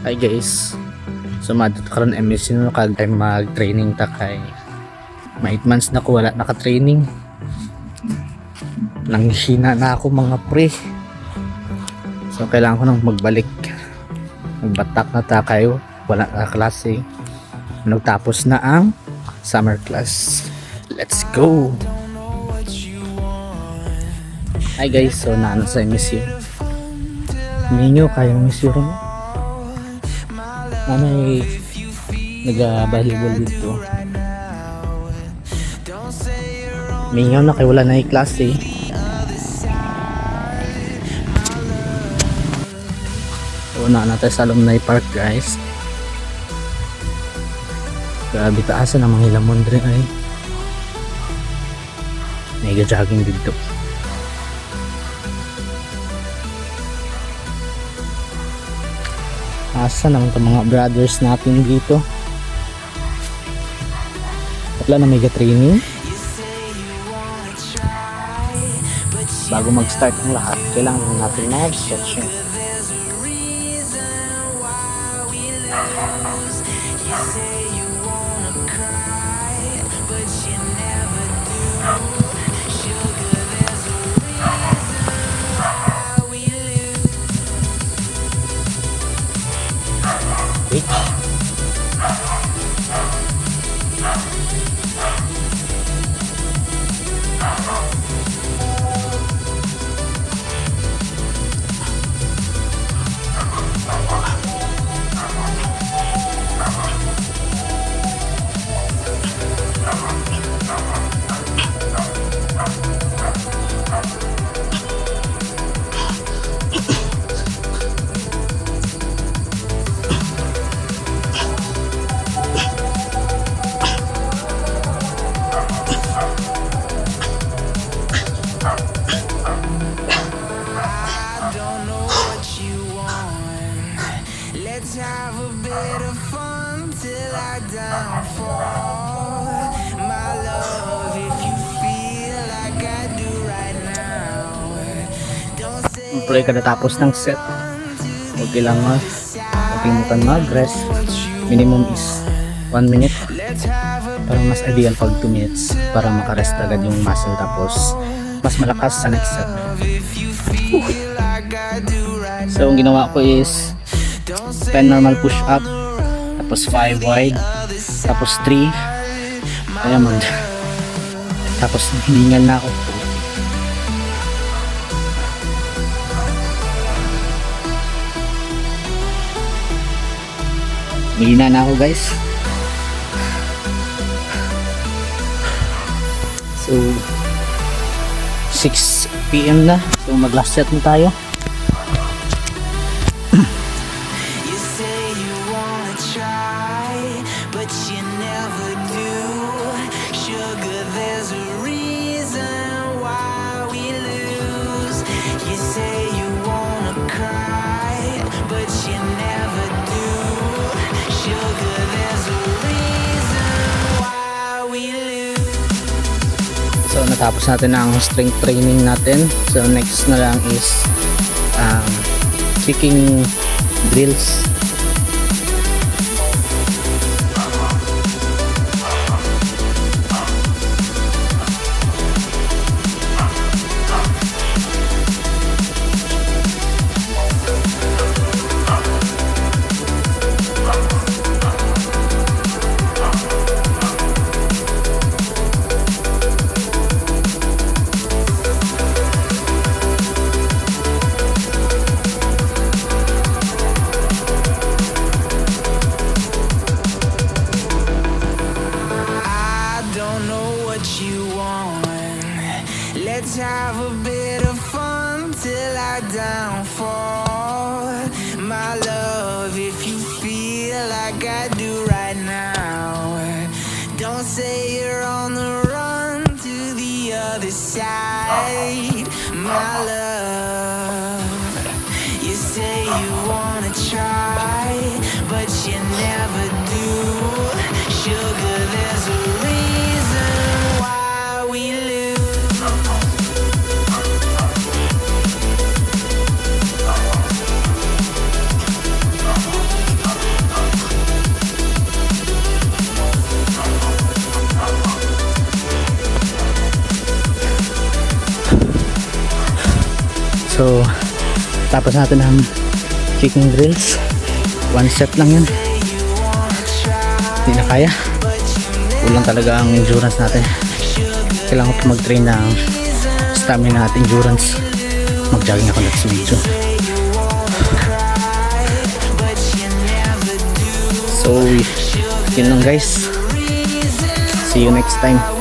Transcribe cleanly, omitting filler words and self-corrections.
Hi guys, sumadot karon MSC no kag ay mag-training ta kay may 8 months na ko wala naka-training. Nanghina na ako mga pre. So kailangan ko nang magbalik. Magbatak na ta kayo, wala na klase. Nagtapos na ang summer class. Let's go. Hi guys, so naano sa MSC. Minyo kayong MSC rin. May nag-volleyball dito. Mingaw na kay wala na yung klase. So na natin sa alumni park guys. Grabe taasan ang mga hilamon rin ay. Mega jogging dito. Asa naman itong mga brothers natin dito. Wala na mega training. Bago mag-start ang lahat, kailangan natin mag-stretching. Let's have a bit of fun till I downfall. My love, if you feel like I do right now, don't say Play ka natapos ng set. Huwag kailangan magpingutan mag-rest. Minimum is 1 minute. Parang mas ideal pag 2 minutes para makarest agad yung muscle tapos mas malakas sa next set. So ang ginawa ko is 10 normal push up tapos 5 wide tapos 3 diamond tapos hiningal na ako. Mahina na ako guys. So 6 PM na, so mag last set na tayo. but you never do. Sugar, there's a reason why we lose. You say you wanna cry, but you never do. Sugar, there's a reason why we lose. So natapos natin ang strength training natin. So next na lang is kicking drills. Let's have a bit of fun till I downfall. My love, if you feel like I do right now, don't say you're on the run to the other side. My love, you say you wanna try, but you never do. Sugar, there's a reason why we lose. So tapos natin ang chicken grills, one set lang yun, hindi na kaya, kulang talaga ang endurance natin. Kailangan ko mag-train ng stamina at endurance. Mag-jogging ako next video. So yun lang guys, see you next time.